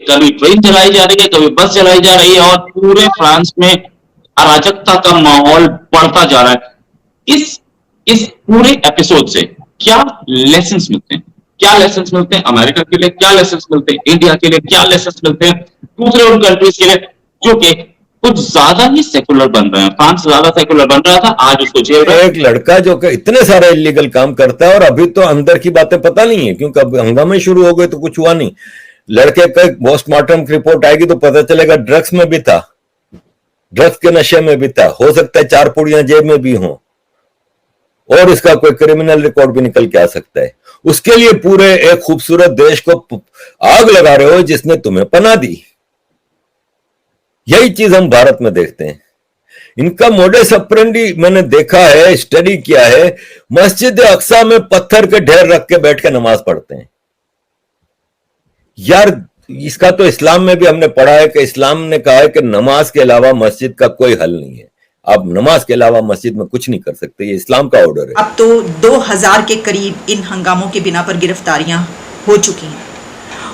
कभी ट्रेन चलाई जा रही है, कभी बस चलाई जा रही है, और पूरे फ्रांस में अराजकता का माहौल बढ़ता जा रहा है। इस पूरे एपिसोड से क्या लेसन्स मिलते हैं? क्या लेसन्स मिलते हैं अमेरिका के लिए, क्या लेसन्स मिलते हैं इंडिया के लिए, क्या लेसन्स मिलते हैं दूसरे उन कंट्रीज के लिए जो कि कुछ ज्यादा ही सेकुलर बन रहे हैं? फ्रांस ज्यादा सेकुलर बन रहा था, आज उसको झेल रहा है। एक लड़का जो कि इतने सारे इलीगल काम करता है और अभी तो अंदर की बातें पता नहीं है, क्योंकि अब हंगामे शुरू हो गए तो कुछ हुआ नहीं। लड़के का पोस्टमार्टम की रिपोर्ट आएगी तो पता चलेगा ड्रग्स में भी था, ड्रग्स के नशे में भी था, हो सकता है 4 पुड़ियां जेब में भी हों, और इसका कोई क्रिमिनल रिकॉर्ड भी निकल के आ सकता है। उसके लिए पूरे एक खूबसूरत देश को आग लगा रहे हो जिसने तुम्हें पनाह दी। यही चीज हम भारत में देखते हैं। इनका मोडस ऑपरेंडी मैंने देखा है, स्टडी किया है। मस्जिद अक्सा में पत्थर के ढेर रख के बैठ के नमाज पढ़ते हैं। यार इसका तो इस्लाम में भी हमने पढ़ा है कि इस्लाम ने कहा है कि नमाज के अलावा मस्जिद का कोई हल नहीं है। आप नमाज के अलावा मस्जिद में कुछ नहीं कर सकते, ये इस्लाम का ऑर्डर है। अब तो 2000 के करीब इन हंगामों के बिना पर गिरफ्तारियां हो चुकी हैं,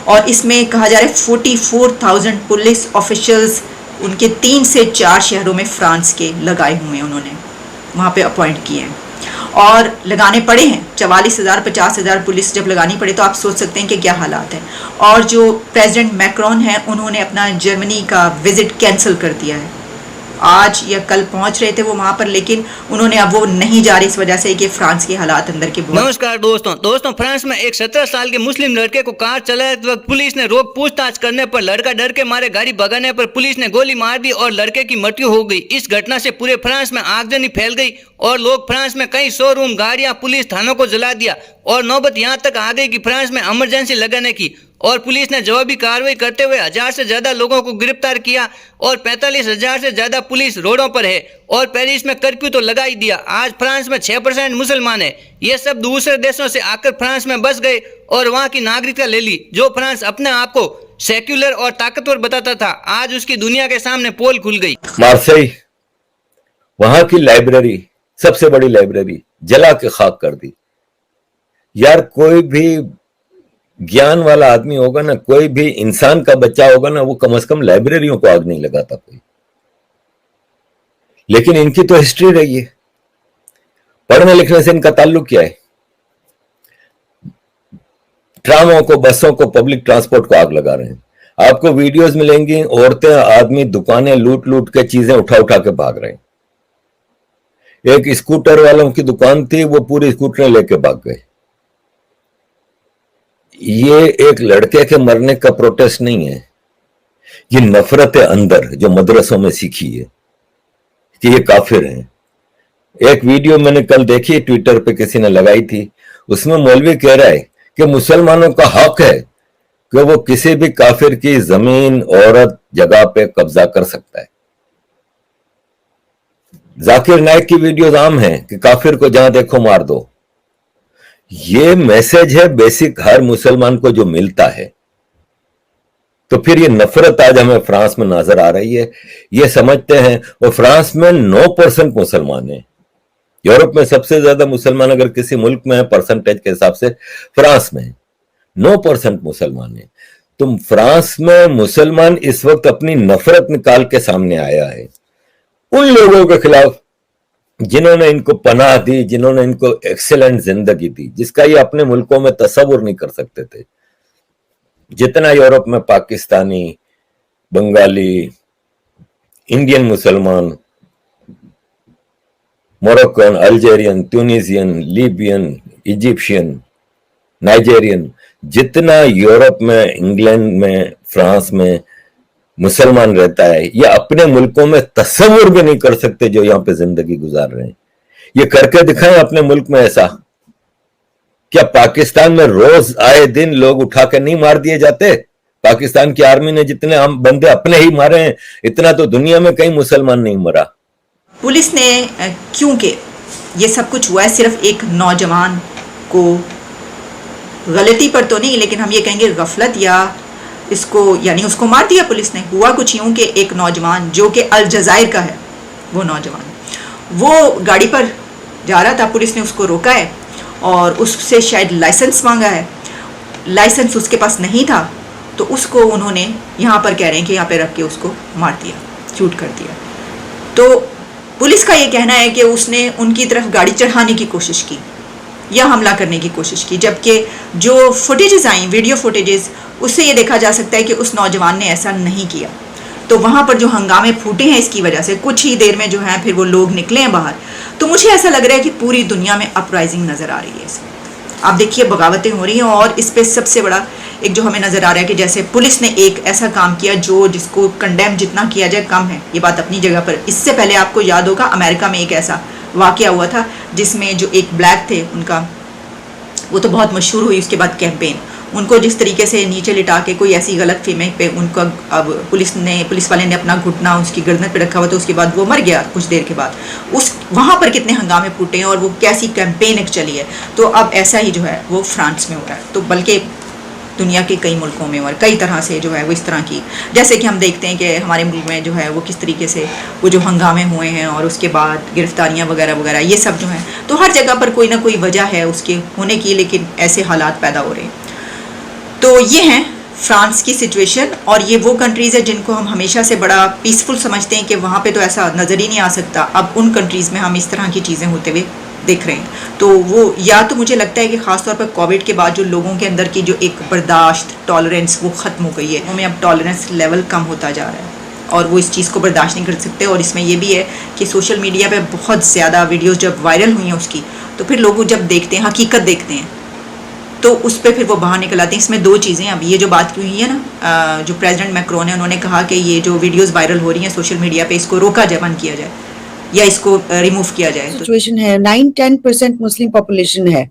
और इसमें कहा जा रहा है 44,000 पुलिस ऑफिशियल्स उनके 3 से 4 शहरों में फ्रांस के लगाए हुए हैं, उन्होंने वहाँ पे अपॉइंट किए हैं और लगाने पड़े हैं। 44,000 50,000 पुलिस जब लगानी पड़े तो आप सोच सकते हैं कि क्या हालात हैं। और जो प्रेसिडेंट मैक्रोन है उन्होंने अपना जर्मनी का विजिट कैंसिल कर दिया है। आज या कल पहुंच रहे थे वो वहां पर, लेकिन उन्होंने अब वो नहीं जा रहे इस वजह से कि फ्रांस के हालात अंदर के बहुत। नमस्कार दोस्तों, फ्रांस में एक 17 साल के मुस्लिम लड़के को कार चलाते वक्त पुलिस ने रोक पूछताछ करने पर लड़का डर के मारे गाड़ी भगाने पर पुलिस ने गोली मार दी और लड़के की मृत्यु हो गई। इस घटना से पूरे फ्रांस में आगजनी फैल गई और लोग फ्रांस में कई शोरूम, गाड़ियां, पुलिस थानों को जला दिया और नौबत यहाँ तक आ गई कि फ्रांस में इमरजेंसी लगाने की, और पुलिस ने जवाबी कार्रवाई करते हुए 1000 से ज्यादा लोगों को गिरफ्तार किया और 45,000 से ज्यादा पुलिस रोडों पर है। और पेरिस में कर्फ्यू तो लगा ही दिया। आज फ्रांस में 6% मुसलमान है। ये सब दूसरे देशों से आकर फ्रांस में बस गए और वहाँ की नागरिकता ले ली। जो फ्रांस अपने आप को सेक्युलर और ताकतवर बताता था, आज उसकी दुनिया के सामने पोल खुल गई। मार्सेई, वहां की लाइब्रेरी, सबसे बड़ी लाइब्रेरी जला के खाक कर दी। यार कोई भी ज्ञान वाला आदमी होगा ना, कोई भी इंसान का बच्चा होगा ना, वो कम से कम लाइब्रेरियों को आग नहीं लगाता कोई। लेकिन इनकी तो हिस्ट्री रही है। पढ़ने लिखने से इनका ताल्लुक क्या है? ट्रामों को, बसों को, पब्लिक ट्रांसपोर्ट को आग लगा रहे हैं। आपको वीडियोस मिलेंगी, औरतें, आदमी दुकानें लूट लूट के चीजें उठा उठा के भाग रहे हैं। एक स्कूटर वालों की दुकान थी, वो पूरी स्कूटरें लेके भाग गए। ये एक लड़के के मरने का प्रोटेस्ट नहीं है, ये नफरत है अंदर जो मदरसों में सीखी है कि ये काफिर हैं। एक वीडियो मैंने कल देखी, ट्विटर पे किसी ने लगाई थी, उसमें मौलवी कह रहा है कि मुसलमानों का हक है कि वो किसी भी काफिर की जमीन, औरत, जगह पे कब्जा कर सकता है। जाकिर नाइक की वीडियोज आम है कि काफिर को जहां देखो मार दो। ये मैसेज है बेसिक हर मुसलमान को जो मिलता है। तो फिर ये नफरत आज हमें फ्रांस में नजर आ रही है। ये समझते हैं, और फ्रांस में 9% मुसलमान है। यूरोप में सबसे ज्यादा मुसलमान अगर किसी मुल्क में है परसेंटेज के हिसाब से, फ्रांस में 9% मुसलमान है। तो फ्रांस में मुसलमान इस वक्त अपनी नफरत निकाल के सामने आया है उन लोगों के खिलाफ जिन्होंने इनको पनाह दी, जिन्होंने इनको एक्सेलेंट जिंदगी दी, जिसका ये अपने मुल्कों में तस्वुर नहीं कर सकते थे। जितना यूरोप में पाकिस्तानी, बंगाली, इंडियन मुसलमान, Moroccan, Algerian, Tunisian, Libyan, Egyptian, Nigerian, जितना यूरोप में, इंग्लैंड में, फ्रांस में मुसलमान रहता है, ये अपने मुल्कों में तस्वुर भी नहीं कर सकते जो यहां पे जिंदगी गुजार रहे हैं। ये करके दिखाएं अपने मुल्क में ऐसा। क्या पाकिस्तान में रोज आए दिन लोग उठा के नहीं मार दिए जाते? पाकिस्तान की आर्मी ने जितने हम बंदे अपने ही मारे हैं, इतना तो दुनिया में कहीं मुसलमान नहीं मरा। पुलिस ने, क्योंकि ये सब कुछ हुआ है सिर्फ एक नौजवान को, गलती पर तो नहीं, लेकिन हम ये कहेंगे गफलत, या इसको यानी उसको मार दिया पुलिस ने। हुआ कुछ यूं कि एक नौजवान जो कि अल्जायर का है, वो नौजवान वो गाड़ी पर जा रहा था, पुलिस ने उसको रोका है और उससे शायद लाइसेंस मांगा है। लाइसेंस उसके पास नहीं था तो उसको उन्होंने यहाँ पर कह रहे हैं कि यहाँ पे रख के उसको मार दिया, शूट कर दिया। तो पुलिस का ये कहना है कि उसने उनकी तरफ गाड़ी चढ़ाने की कोशिश की या हमला करने की कोशिश की, जबकि जो फुटेजेस आई, वीडियो फुटेजेस, उससे ये देखा जा सकता है कि उस नौजवान ने ऐसा नहीं किया। तो वहाँ पर जो हंगामे फूटे हैं इसकी वजह से, कुछ ही देर में जो है फिर वो लोग निकले हैं बाहर। तो मुझे ऐसा लग रहा है कि पूरी दुनिया में अपराइजिंग नज़र आ रही है इस वक्त। आप देखिए बगावतें हो रही हैं, और इस पर सबसे बड़ा एक जो हमें नज़र आ रहा है कि जैसे पुलिस ने एक ऐसा काम किया जो जिसको कंडेम जितना किया जाए कम है, ये बात अपनी जगह पर। इससे पहले आपको याद होगा अमेरिका में एक ऐसा वाक़या हुआ था जिसमें जो एक ब्लैक थे उनका, वो तो बहुत मशहूर हुई उसके बाद कैंपेन, उनको जिस तरीके से नीचे लिटा के कोई ऐसी गलत फीमेल पे उनको, अब पुलिस वाले ने अपना घुटना उसकी गर्दन पे रखा हुआ, तो उसके बाद वो मर गया कुछ देर के बाद। उस वहाँ पर कितने हंगामे फूटे हैं और वो कैसी कैंपेन एक चली है। तो अब ऐसा ही जो है वो फ्रांस में हो रहा है, तो बल्कि दुनिया के कई मुल्कों में और कई तरह से जो है वो इस तरह की, जैसे कि हम देखते हैं कि हमारे मुल्क में जो है वो किस तरीके से वो जो हंगामे हुए हैं और उसके बाद गिरफ्तारियां वगैरह वगैरह, ये सब जो हैं, तो हर जगह पर कोई ना कोई वजह है उसके होने की, लेकिन ऐसे हालात पैदा हो रहे हैं। तो ये हैं फ्रांस की सिचुएशन, और ये वो कंट्रीज़ है जिनको हम हमेशा से बड़ा पीसफुल समझते हैं कि वहाँ पे तो ऐसा नज़र ही नहीं आ सकता। अब उन कंट्रीज़ में हम इस तरह की चीज़ें होते हुए देख रहे हैं। तो वो या तो मुझे लगता है कि ख़ासतौर पर कोविड के बाद जो लोगों के अंदर की जो एक बर्दाश्त, टॉलरेंस, वो ख़त्म हो गई है। हमें अब टॉलरेंस लेवल कम होता जा रहा है और वो इस चीज़ को बर्दाश्त नहीं कर सकते। और इसमें यह भी है कि सोशल मीडिया पे बहुत ज़्यादा वीडियोज़ जब वायरल हुई हैं उसकी, तो फिर लोग जब देखते हैं, हकीकत देखते हैं, तो उस पर फिर वो बाहर निकल आते हैं। इसमें दो चीज़ें, अब ये जो बात हुई है ना, जो प्रेसिडेंट मैक्रोन है, उन्होंने कहा कि ये जो वीडियोस वायरल हो रही हैं सोशल मीडिया पे, इसको रोका जाए, बंद किया जाए या इसको रिमूव किया जाए। सिचुएशन है, 9-10% मुस्लिम पॉपुलेशन है।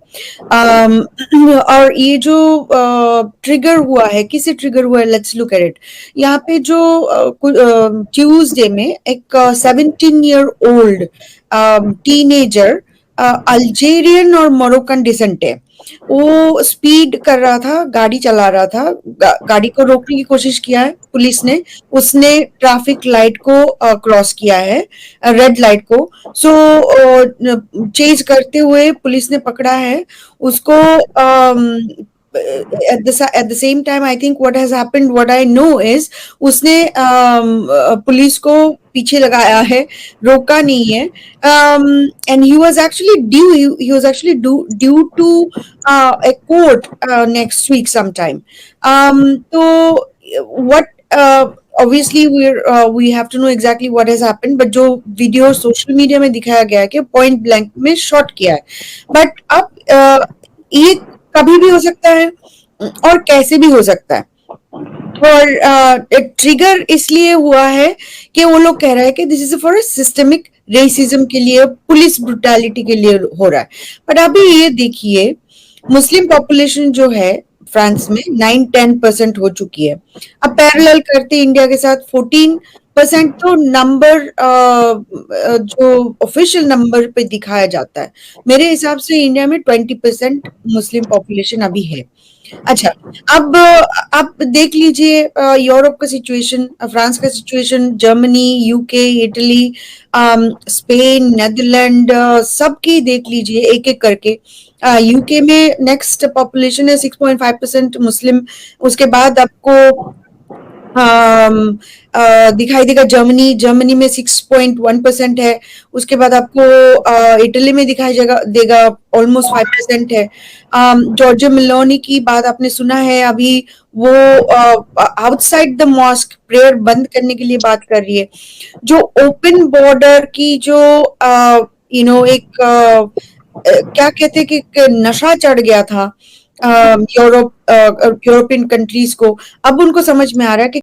और ये जो ट्रिगर हुआ है, किससे ट्रिगर हुआ है, लेट्स लुक एट इट। यहाँ पे जो ट्यूसडे में एक 17 ईयर ओल्ड टीनेजर अल्जेरियन और मोरक्कन डिसेंट है, वो स्पीड कर रहा था, गाड़ी चला रहा था, गाड़ी को रोकने की कोशिश किया है पुलिस ने, उसने ट्रैफिक लाइट को क्रॉस किया है, रेड लाइट को। सो चेज करते हुए पुलिस ने पकड़ा है उसको। at the same time, I think what has happened, what I know is उसने पुलिस को पीछे लगाया है, रोका नहीं है। and he was actually due to a court next week sometime. तो what obviously we have to know exactly what has happened, but जो वीडियो सोशल मीडिया में दिखाया गया है कि पॉइंट ब्लैंक में शॉट किया है, बट अब ये कभी भी हो सकता है और कैसे भी हो सकता है। और ट्रिगर इसलिए हुआ है कि वो लोग कह रहे हैं कि this is for systemic racism के लिए, पुलिस ब्रुटैलिटी के लिए हो रहा है। बट अभी ये देखिए, मुस्लिम पॉपुलेशन जो है फ्रांस में 9-10% हो चुकी है। अब पैरेलल करते इंडिया के साथ 14% तो नंबर जो ऑफिशियल नंबर पे दिखाया जाता है, मेरे हिसाब से इंडिया में 20% मुस्लिम पॉपुलेशन अभी है। अच्छा, अब आप देख लीजिए यूरोप का सिचुएशन, फ्रांस का situation, Germany, UK, Italy, Spain, Netherland, सबकी देख लीजिए एक एक करके। यूके में नेक्स्ट पॉपुलेशन है 6.5% मुस्लिम, उसके बाद आपको दिखाई देगा जर्मनी में 6.1% है, उसके बाद आपको इटली में दिखाई देगा ऑलमोस्ट 5% है। जॉर्जिया मेलोनी की बात आपने सुना है, अभी वो आउटसाइड द मॉस्क प्रेयर बंद करने के लिए बात कर रही है। जो ओपन बॉर्डर की जो एक क्या कहते हैं कि नशा चढ़ गया था यूरोपियन कंट्रीज को, अब उनको समझ में आ रहा है कि